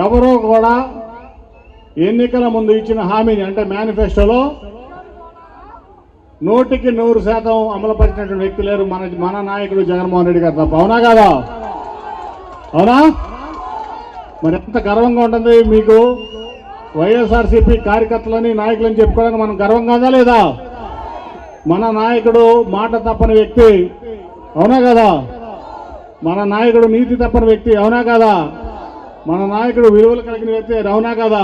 ఎవరో కూడా ఎన్నికల ముందు ఇచ్చిన హామీని అంటే మేనిఫెస్టోలో 100% అమలుపరిచినటువంటి వ్యక్తి లేరు మన నాయకుడు జగన్మోహన్ రెడ్డి గారు తప్ప. అవునా కాదా? అవునా? మరి ఎంత గర్వంగా ఉంటుంది మీకు? వైఎస్ఆర్సీపీ కార్యకర్తలని నాయకులని చెప్పుకోవడానికి మనం గర్వంగా ఉందా లేదా? మన నాయకుడు మాట తప్పని వ్యక్తి. అవునా కదా? మన నాయకుడు నీతి తప్పని వ్యక్తి. అవునా కదా? మన నాయకుడు విలువలు కలిగిన వ్యక్తి. అవునా కదా?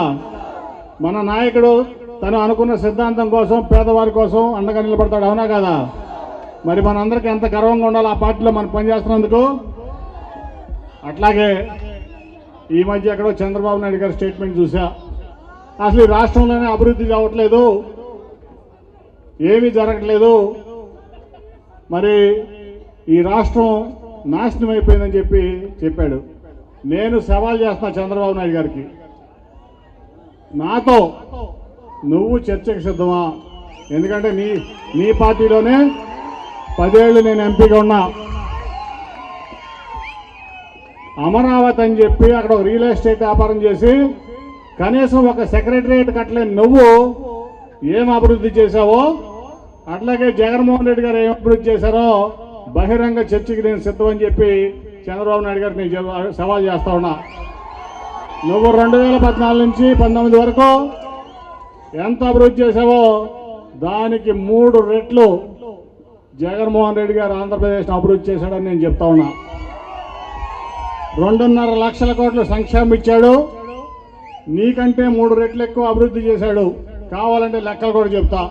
మన నాయకుడు తను అనుకున్న సిద్ధాంతం కోసం పేదవారి కోసం అండగా నిలబడతాడు. అవునా కదా? మరి మనందరికీ ఎంత గర్వంగా ఉండాలి ఆ పార్టీలో మనం పనిచేస్తున్నందుకు. అట్లాగే ఈ మధ్య ఎక్కడో చంద్రబాబు నాయుడు గారి స్టేట్మెంట్ చూసా, అసలు ఈ రాష్ట్రంలోనే అభివృద్ధి కావట్లేదు, ఏమీ జరగట్లేదు, మరి ఈ రాష్ట్రం నాశనం అయిపోయిందని చెప్పాడు. నేను సవాల్ చేస్తున్నా చంద్రబాబు నాయుడు గారికి, నాతో నువ్వు చర్చకు సిద్ధమా? ఎందుకంటే నీ పార్టీలోనే 10 ఏళ్ళు నేను ఎంపీగా ఉన్నా. అమరావతి అని చెప్పి అక్కడ ఒక రియల్ ఎస్టేట్ వ్యాపారం చేసి కనీసం ఒక సెక్రటరియట్ కట్టలేని నువ్వు ఏం అభివృద్ధి చేశావో, అట్లాగే జగన్మోహన్ రెడ్డి గారు ఏం అభివృద్ధి చేశారో బహిరంగ చర్చకి నేను సిద్ధమని చెప్పి చంద్రబాబు నాయుడు గారికి నేను సవాల్ చేస్తా ఉన్నా. నువ్వు 2014 నుంచి 19 వరకు ఎంత అభివృద్ధి చేశావో దానికి 3 రెట్లు జగన్మోహన్ రెడ్డి గారు ఆంధ్రప్రదేశ్ను అభివృద్ధి చేశాడని నేను చెప్తా ఉన్నా. 2.5 లక్షల కోట్లు సంక్షేమం ఇచ్చాడు, నీకంటే 3 రెట్లు ఎక్కువ అభివృద్ధి చేశాడు. కావాలంటే లెక్కలు కూడా చెప్తా.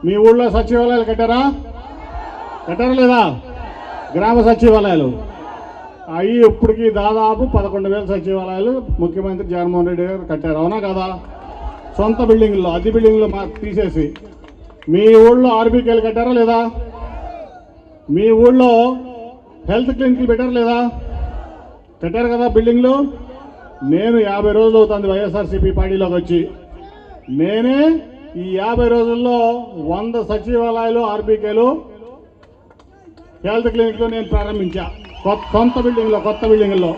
మీ ఊళ్ళో సచివాలయాలు కట్టారా లేదా? గ్రామ సచివాలయాలు అవి ఇప్పటికీ దాదాపు 11,000 సచివాలయాలు ముఖ్యమంత్రి జగన్మోహన్ రెడ్డి గారు కట్టారు. అవునా కదా? సొంత బిల్డింగ్లో, అద్దె బిల్డింగ్లో తీసేసి. మీ ఊళ్ళో ఆర్బీకేలు కట్టారా లేదా? మీ ఊళ్ళో హెల్త్ క్లినిక్లు పెట్టారా లేదా? కట్టారు కదా బిల్డింగ్లు. నేను 50 రోజులు అవుతుంది వైఎస్ఆర్సీపీ పార్టీలోకి వచ్చి. నేనే ఈ 50 రోజుల్లో 100 సచివాలయాలు, ఆర్బీకేలు, హెల్త్ క్లినిక్లు నేను ప్రారంభించా కొత్త బిల్డింగ్లో.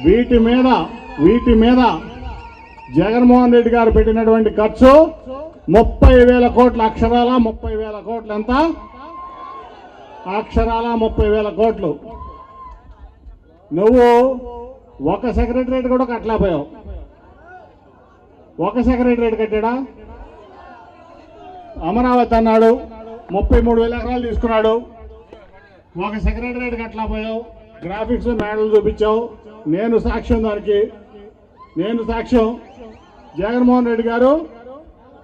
వీటి మీద జగన్మోహన్ రెడ్డి గారు పెట్టినటువంటి ఖర్చు 30,000 కోట్లు. అక్షరాల 30,000 కోట్లు. ఎంత? అక్షరాల 30,000 కోట్లు. నువ్వు ఒక సెక్రటరియట్ కూడా కట్టలేకపోయావు. ఒక సెక్రటరియట్ కట్టాడా? అమరావతి అన్నాడు, 33,000 ఎకరాలు తీసుకున్నాడు. ఒక సెక్రటరియట్ కట్టలేకపోయావు. గ్రాఫిక్స్ మేడలు చూపించావు. నేను సాక్ష్యం దానికి. జగన్మోహన్ రెడ్డి గారు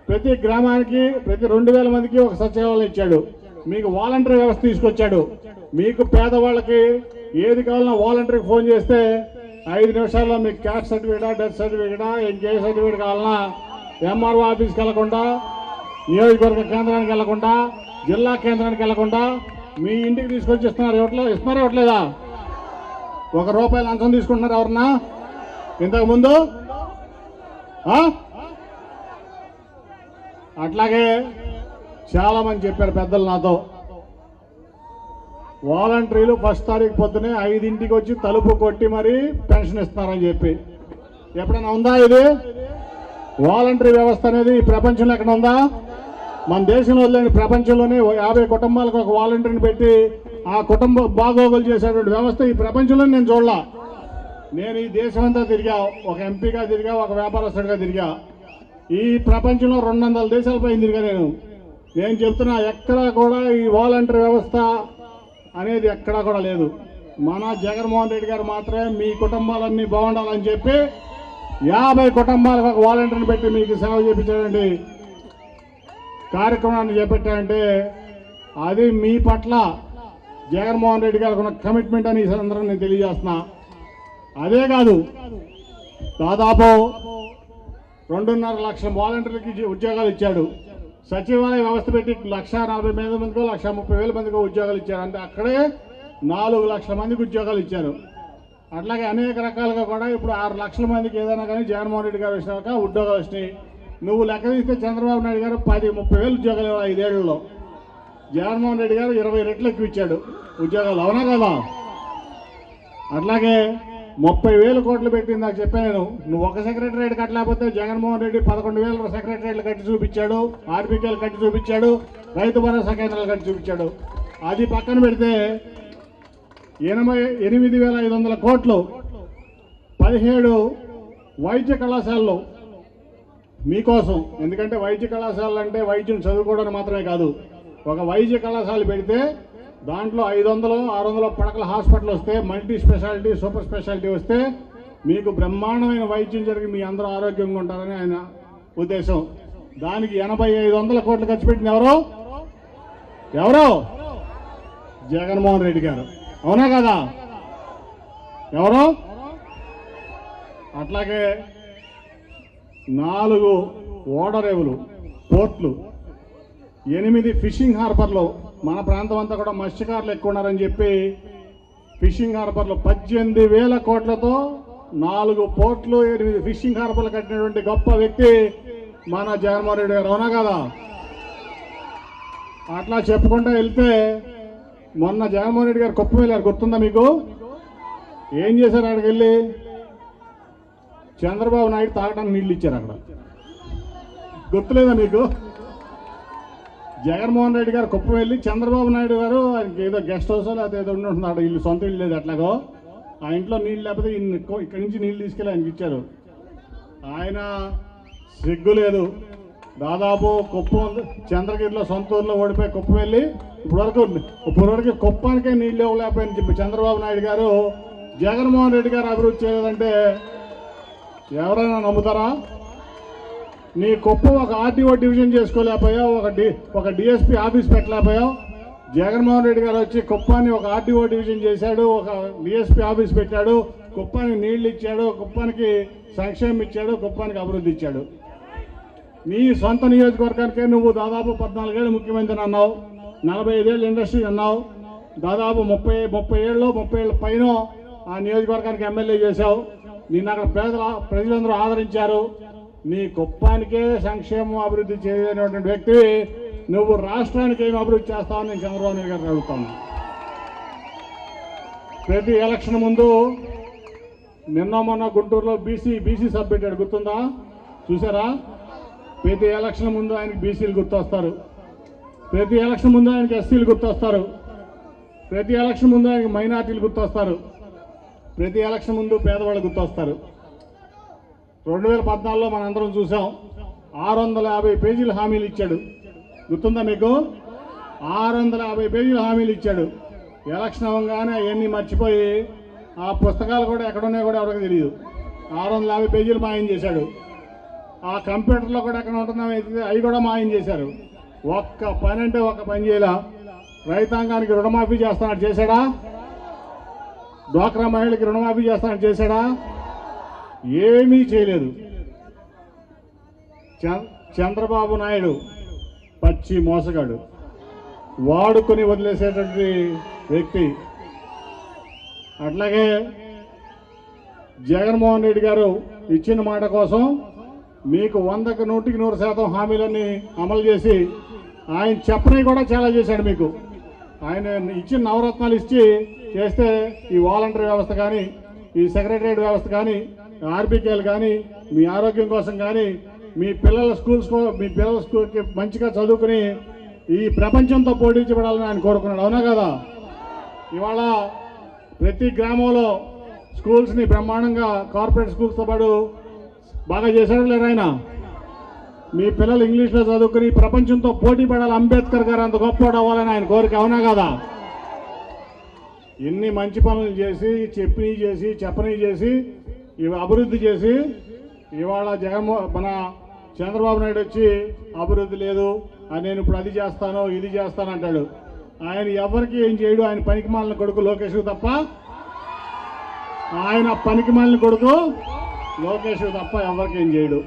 ప్రతి గ్రామానికి ప్రతి 2,000 మందికి ఒక సచివాలయం ఇచ్చాడు. మీకు వాలంటరీ వ్యవస్థ తీసుకొచ్చాడు. మీకు పేదవాళ్ళకి ఏది కావాలన్నా వాలంటరీకి ఫోన్ చేస్తే 5 నిమిషాల్లో మీకు క్యాస్ట్ సర్టిఫికేటా, డెత్ సర్టిఫికేటా, ఇంకే సర్టిఫికేట్ కావాలన్నా ఎంఆర్ఓ ఆఫీస్కి వెళ్లకుండా, నియోజకవర్గ కేంద్రానికి వెళ్లకుండా, జిల్లా కేంద్రానికి వెళ్లకుండా మీ ఇంటికి తీసుకొచ్చి ఇస్తున్నారు. ఇవ్వట్లేదా? ₹1 లంచం తీసుకుంటున్నారు ఎవరన్నా ఇంతకుముందు? అట్లాగే చాలా మంది చెప్పారు పెద్దలు నాతో, వాలంటీర్లు 1వ తారీఖు పొద్దునే 5ంటికి వచ్చి తలుపు కొట్టి మరీ పెన్షన్ ఇస్తున్నారని చెప్పి. ఎప్పుడైనా ఉందా ఇది? వాలంటరీ వ్యవస్థ అనేది ఈ ప్రపంచంలో ఎక్కడ ఉందా? మన దేశంలో లేని ప్రపంచంలోనే 50 కుటుంబాలకు ఒక వాలంటీర్ని పెట్టి ఆ కుటుంబ బాగోగులు చేసేటువంటి వ్యవస్థ ఈ ప్రపంచంలో నేను చూడలా. నేను ఈ దేశమంతా తిరిగా, ఒక ఎంపీగా తిరిగా, ఒక వ్యాపారస్తుడిగా తిరిగా. ఈ ప్రపంచంలో 200 దేశాలపై తిరిగా. నేను చెప్తున్నా, ఎక్కడా కూడా ఈ వాలంటరీ వ్యవస్థ అనేది ఎక్కడా కూడా లేదు. మన జగన్మోహన్ రెడ్డి గారు మాత్రమే మీ కుటుంబాలన్నీ బాగుండాలని చెప్పి 50 కుటుంబాలకు ఒక వాలంటీర్ని పెట్టి మీకు సేవ చేపించాడండి. కార్యక్రమాన్ని చేపట్టారంటే అది మీ పట్ల జగన్మోహన్ రెడ్డి గారికి ఉన్న కమిట్మెంట్ అని ఈ సందర్భంగా నేను తెలియజేస్తున్నా. అదే కాదు, దాదాపు 2.5 లక్షల వాలంటీర్లకి ఉద్యోగాలు ఇచ్చాడు. సచివాలయ వ్యవస్థ పెట్టి 1,40,000 మందికో 1,30,000 మందికో ఉద్యోగాలు ఇచ్చారు. అంటే అక్కడే 4 లక్షల మందికి ఉద్యోగాలు ఇచ్చారు. అట్లాగే అనేక రకాలుగా కూడా ఇప్పుడు 6 లక్షల మందికి ఏదైనా కానీ జగన్మోహన్ రెడ్డి గారు వచ్చినాక ఉద్యోగాలు వచ్చినాయి. నువ్వు లెక్క తీస్తే చంద్రబాబు నాయుడు గారు 10-30,000 ఉద్యోగాలు 5 ఏళ్లలో. జగన్మోహన్ రెడ్డి గారు 20 రెట్లు ఎక్కువ ఇచ్చాడు ఉద్యోగాలు. అవునా కదా? అట్లాగే 30,000 కోట్లు పెట్టింది నాకు చెప్పాను. నువ్వు ఒక సెక్రటరేట్ కట్టలేకపోతే జగన్మోహన్ రెడ్డి 11,000 సెక్రటరేట్లు కట్టి చూపించాడు, ఆర్బీకేలు కట్టి చూపించాడు, రైతు భరోసా కేంద్రాలు కట్టి చూపించాడు. అది పక్కన పెడితే 88,500 కోట్లు 17 వైద్య కళాశాలలు మీకోసం. ఎందుకంటే వైద్య కళాశాలలు అంటే వైద్యం చదువుకోవడానికి మాత్రమే కాదు. ఒక వైద్య కళాశాల పెడితే దాంట్లో 500-600 పడకల హాస్పిటల్ వస్తే, మల్టీ స్పెషాలిటీ సూపర్ స్పెషాలిటీ వస్తే మీకు బ్రహ్మాండమైన వైద్యం జరిగి మీ అందరూ ఆరోగ్యంగా ఉంటారని ఆయన ఉద్దేశం. దానికి 85,000 కోట్లు ఖర్చు పెట్టింది ఎవరో జగన్మోహన్ రెడ్డి గారు. అవునా కదా? ఎవరో. అట్లాగే 4 ఓడరేవులు, పోర్ట్లు, 8 ఫిషింగ్ హార్బర్లు. మన ప్రాంతం అంతా కూడా మత్స్యకారులు ఎక్కువ ఉన్నారని చెప్పి ఫిషింగ్ హార్బర్లు 18,000 కోట్లతో 4 పోర్ట్లు, 8 ఫిషింగ్ హార్బర్లు కట్టినటువంటి గొప్ప వ్యక్తి మన జగన్మోహన్ రెడ్డి గారు. అవునా కదా? అట్లా చెప్పుకుంటూ వెళ్తే మొన్న జగన్మోహన్ రెడ్డి గారు కుప్పం వెళ్ళారు, గుర్తుందా మీకు? ఏం చేశారు? అక్కడికి వెళ్ళి చంద్రబాబు నాయుడు తాగడానికి నీళ్ళు ఇచ్చారు. అక్కడ గుర్తులేదా మీకు? జగన్మోహన్ రెడ్డి గారు కుప్పం వెళ్ళి చంద్రబాబు నాయుడు గారు ఆయనకి ఏదో గెస్ట్ హౌస్ లేకపోతే ఏదో ఉంటున్నాడు, ఇల్లు సొంత ఇల్లు లేదు ఎట్లాగో, ఆ ఇంట్లో నీళ్ళు లేకపోతే ఇక్కడి నుంచి నీళ్ళు తీసుకెళ్ళి ఆయనకి ఇచ్చారు. ఆయన సిగ్గు లేదు. దాదాపు కుప్పం చంద్రగిరిలో సొంత ఊర్లో ఓడిపోయి కుప్పం వెళ్ళి ఇప్పటివరకు కుప్పానికే నీళ్ళు ఇవ్వలేకపోయింది చెప్పి చంద్రబాబు నాయుడు గారు జగన్మోహన్ రెడ్డి గారు అభివృద్ధి చేయలేదంటే ఎవరైనా నమ్ముతారా? నీ కుప్పం ఒక ఆర్టీఓ డివిజన్ చేసుకోలేకపోయావు, ఒక డిఎస్పీ ఆఫీస్ పెట్టలేకపోయావు. జగన్మోహన్ రెడ్డి గారు వచ్చి కుప్పాన్ని ఒక ఆర్టీఓ డివిజన్ చేశాడు, ఒక డిఎస్పీ ఆఫీస్ పెట్టాడు, కుప్పానికి నీళ్లు ఇచ్చాడు, కుప్పానికి సంక్షేమం ఇచ్చాడు, కుప్పానికి అభివృద్ధి ఇచ్చాడు. నీ సొంత నియోజకవర్గానికే నువ్వు దాదాపు 14 ఏళ్ళు ముఖ్యమంత్రి అన్నావు, 45 ఏళ్ళు ఇండస్ట్రీ అన్నావు, దాదాపు 30 ఏళ్ళు పైన ఆ నియోజకవర్గానికి ఎమ్మెల్యే చేశావు. నిన్ను అక్కడ ప్రజలందరూ ఆదరించారు. నీ కుప్పానికే సంక్షేమం అభివృద్ధి చేయలేనటువంటి వ్యక్తి నువ్వు రాష్ట్రానికి ఏమి అభివృద్ధి చేస్తావని నేను చంద్రబాబు నాయుడు గారిని అడుగుతాను. ప్రతి ఎలక్షన్ ముందు మొన్న గుంటూరులో బీసీ సబ్ పెట్టాడు, గుర్తుందా? చూసారా? ప్రతి ఎలక్షన్ ముందు ఆయనకి బీసీలు గుర్తొస్తారు, ప్రతి ఎలక్షన్ ముందు ఆయనకి ఎస్సీలు గుర్తొస్తారు, ప్రతి ఎలక్షన్ ముందు ఆయనకి మైనార్టీలు గుర్తొస్తారు, ప్రతి ఎలక్షన్ ముందు పేదవాళ్ళు గుర్తొస్తారు. 2014లో మనందరం చూసాం, 650 పేజీల హామీలు ఇచ్చాడు, గుర్తుందా మీకు? 650 పేజీల హామీలు ఇచ్చాడు. ఎలక్షన్ అవ్వగానే అవన్నీ మర్చిపోయి ఆ పుస్తకాలు కూడా ఎక్కడున్నాయో కూడా ఎవరికి తెలియదు. 650 పేజీలు మాయం చేశాడు. ఆ కంప్యూటర్లో కూడా ఎక్కడ ఉంటున్నామో అవి కూడా మాయం చేశారు. ఒక్క పని అంటే ఒక్క పని చేయాల. రైతాంగానికి రుణమాఫీ చేస్తానని చేశాడా? డ్వాక్రా మహిళకి రుణమాఫీ చేస్తానని చేశాడా? ఏమీ చేయలేదు. చంద్రబాబు నాయుడు పచ్చి మోసగాడు, వాడుకొని వదిలేసేటువంటి వ్యక్తి. అట్లాగే జగన్మోహన్ రెడ్డి గారు ఇచ్చిన మాట కోసం మీకు 100కి 100% హామీలన్నీ అమలు చేసి ఆయన చెప్పని కూడా చాలా చేశాడు. మీకు ఆయన ఇచ్చిన నవరత్నాలు ఇచ్చి చేస్తే ఈ వాలంటరీ వ్యవస్థ కానీ, ఈ సెక్రటరియట్ వ్యవస్థ కానీ, ఆర్బీకేలు కానీ, మీ ఆరోగ్యం కోసం కానీ, మీ పిల్లల స్కూల్కి మంచిగా చదువుకుని ఈ ప్రపంచంతో పోటీపడాలని ఆయన కోరుకున్నాడు. అవునా కదా? ఇవాళ ప్రతి గ్రామంలో స్కూల్స్ని బ్రహ్మాండంగా కార్పొరేట్ స్కూల్స్తో పాటు బాగా చేశాడు లేరు ఆయన? మీ పిల్లలు ఇంగ్లీష్లో చదువుకుని ప్రపంచంతో పోటీ పడాలి, అంబేద్కర్ గారు అంత గొప్పవాడు అవ్వాలని ఆయన కోరిక. అవునా కదా? ఎన్ని మంచి పనులు చేసి చెప్పని చేసి ఇవి అభివృద్ధి చేసి ఇవాళ మన చంద్రబాబు నాయుడు వచ్చి అభివృద్ధి లేదు అని నేను ఇప్పుడు అది చేస్తాను ఇది చేస్తాను అంటాడు. ఆయన ఎవరికి ఏం చేయడు. ఆయన పనికిమాలిన కొడుకు లోకేష్ తప్ప, ఆయన పనికిమాలిన కొడుకు లోకేష్ తప్ప ఎవరికి ఏం చేయడు.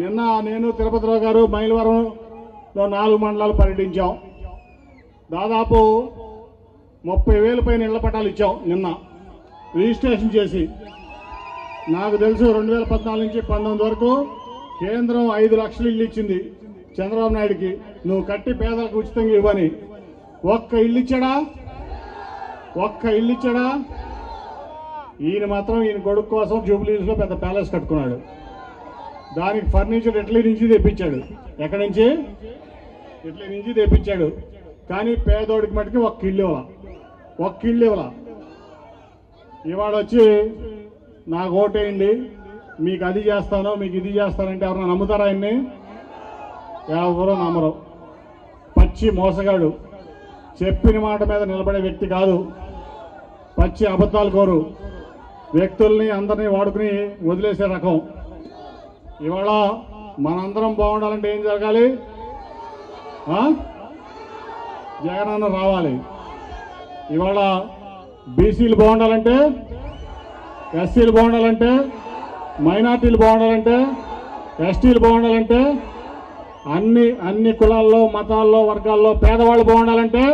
నిన్న నేను తిరుపతిరావు గారు మైలవరంలో 4 మండలాలు పర్యటించాం. దాదాపు 30,000 పైన ఇళ్ల పట్టాలు ఇచ్చాం నిన్న రిజిస్ట్రేషన్ చేసి. నాకు తెలుసు 2014 నుంచి 2019 వరకు కేంద్రం 5 లక్షలు ఇల్లు ఇచ్చింది చంద్రబాబు నాయుడికి, నువ్వు కట్టి పేదలకు ఉచితంగా ఇవ్వని. ఒక్క ఇల్లు ఇచ్చాడా? ఈయన మాత్రం ఈయన కొడుకు కోసం జూబ్లీస్లో పెద్ద ప్యాలెస్ కట్టుకున్నాడు. దానికి ఫర్నిచర్ ఇటలీ నుంచి తెప్పించాడు. ఎక్కడి నుంచి? ఇటలీ నుంచి తెప్పించాడు. కానీ పేదోడికి మటుకి ఒక్క ఇల్లు ఇవ్వాల. ఇవాళ వచ్చి నాకు ఓటేయండి, మీకు అది చేస్తాను, మీకు ఇది చేస్తానంటే ఎవరన్నా నమ్ముతారా? ఆయన్ని ఎవరో నమ్మరు. పచ్చి మోసగాడు, చెప్పిన మాట మీద నిలబడే వ్యక్తి కాదు. పచ్చి అబద్ధాలు కోరు వ్యక్తుల్ని అందరినీ వాడుకుని వదిలేసే రకం. ఇవాళ మనందరం బాగుండాలంటే ఏం జరగాలి? జగనన్న రావాలి. ఇవాళ బీసీలు బాగుండాలంటే, ఎస్సీలు బాగుండాలంటే, మైనార్టీలు బాగుండాలంటే, ఎస్టీలు బాగుండాలంటే, అన్ని కులాల్లో, మతాల్లో, వర్గాల్లో పేదవాళ్ళు బాగుండాలంటే,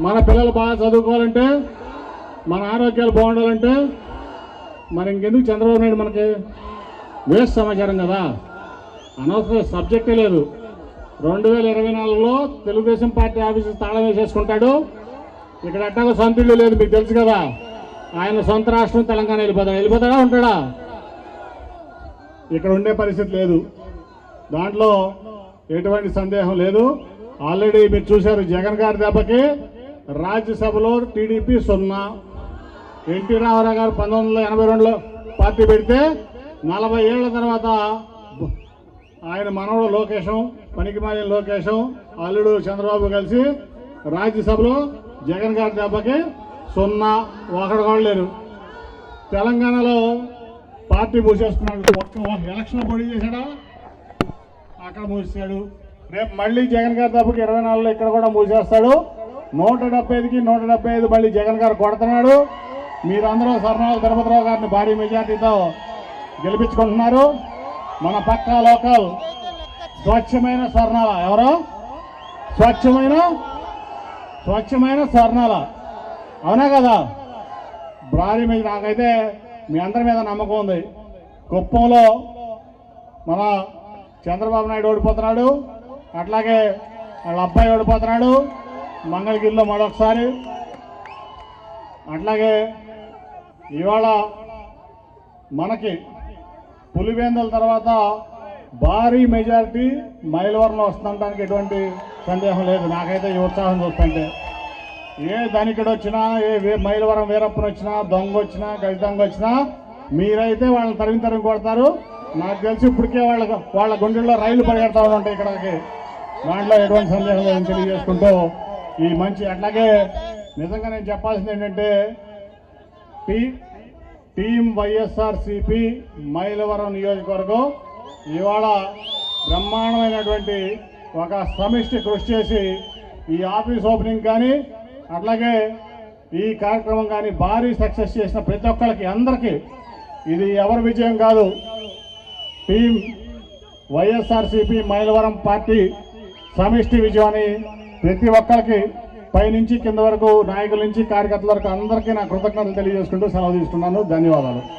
మన పిల్లలు బాగా చదువుకోవాలంటే, మన ఆరోగ్యాలు బాగుండాలంటే, మరి ఇంకెందుకు చంద్రబాబు నాయుడు మనకి వేస్ట్ సమాచారం కదా, అనవసర సబ్జెక్టే లేదు. 2024లో తెలుగుదేశం పార్టీ ఆఫీసు తాళం వేసేసుకుంటాడు. ఇక్కడ ఎట్టాగో సొంత ఇల్లు లేదు, మీకు తెలుసు కదా. ఆయన సొంత రాష్ట్రం తెలంగాణ వెళ్ళిపోతాడా ఉంటాడా? ఇక్కడ ఉండే పరిస్థితి లేదు, దాంట్లో ఎటువంటి సందేహం లేదు. ఆల్రెడీ మీరు చూశారు, జగన్ గారి దెబ్బకి రాజ్యసభలో టీడీపీ 0. ఎన్టీ రామారావు గారు 1982లో పార్టీ పెడితే 40 ఏళ్ల తర్వాత ఆయన మనవడు లోకేశం, పనికిమాలిన లోకేశం, అల్లుడు చంద్రబాబు కలిసి రాజ్యసభలో జగన్ గారి దెబ్బకి 0, ఒకడు కూడా లేరు. తెలంగాణలో పార్టీ మూసేస్తున్నాడు. ఒక్క ఎలక్షన్ పోటీ చేశాడా? అక్కడ మూసేశాడు. రేపు మళ్ళీ జగన్ గారి దెబ్బకి 24లో ఇక్కడ కూడా మూసేస్తాడు. 175కి 175 మళ్ళీ జగన్ గారు కొడుతున్నాడు. మీరందరూ సర్నాల తిరుపతిరావు గారిని భారీ మెజార్టీతో గెలిపించుకుంటున్నారు. మన పక్కా లోకల్ స్వచ్ఛమైన స్వర్ణాల. ఎవరో స్వచ్ఛమైన స్వర్ణాల, అవునా కదా? భారీ మీద నాకైతే మీ అందరి మీద నమ్మకం ఉంది. కుప్పంలో మన చంద్రబాబు నాయుడు ఓడిపోతున్నాడు, అట్లాగే వాళ్ళ అబ్బాయి ఓడిపోతున్నాడు. మంగళగిరిలో మరొకసారి, అట్లాగే ఇవాళ మనకి పులివెందుల తర్వాత భారీ మెజారిటీ మైలవరంలో వస్తుండడానికి ఎటువంటి సందేహం లేదు. నాకైతే ఈ ఉత్సాహం చూస్తుంటే, ఏ ధనికుడు వచ్చినా, ఏ మైలవరం వీరప్పని వచ్చినా, దొంగ వచ్చినా, గజ దొంగ వచ్చినా మీరైతే వాళ్ళని తరిమి కొడతారు. నాకు తెలిసి ఇప్పటికే వాళ్ళ గుండెల్లో రైలు పరిగెడతా ఉంటాయి ఇక్కడికి. దాంట్లో ఎటువంటి సందేహం లేదని తెలియజేసుకుంటూ ఈ మంచి, అట్లాగే నిజంగా నేను చెప్పాల్సింది ఏంటంటే, టీం వైఎస్ఆర్సీపీ మైలవరం నియోజకవర్గం ఇవాళ బ్రహ్మాండమైనటువంటి ఒక సమిష్టి కృషి చేసి ఈ ఆఫీస్ ఓపెనింగ్ కానీ, అట్లాగే ఈ కార్యక్రమం కానీ భారీ సక్సెస్ చేసిన ప్రతి ఒక్కరికి, అందరికీ ఇది ఎవరి విజయం కాదు, టీం వైఎస్ఆర్సీపీ మైలవరం పార్టీ సమిష్టి విజయం అని ప్రతి ఒక్కరికి పైనుంచి కింద వరకు, నాయకుల నుంచి కార్యకర్తల వరకు అందరికీ నా కృతజ్ఞతలు తెలియజేసుకుంటూ సెలవు తీసుకున్నాను. ధన్యవాదాలు.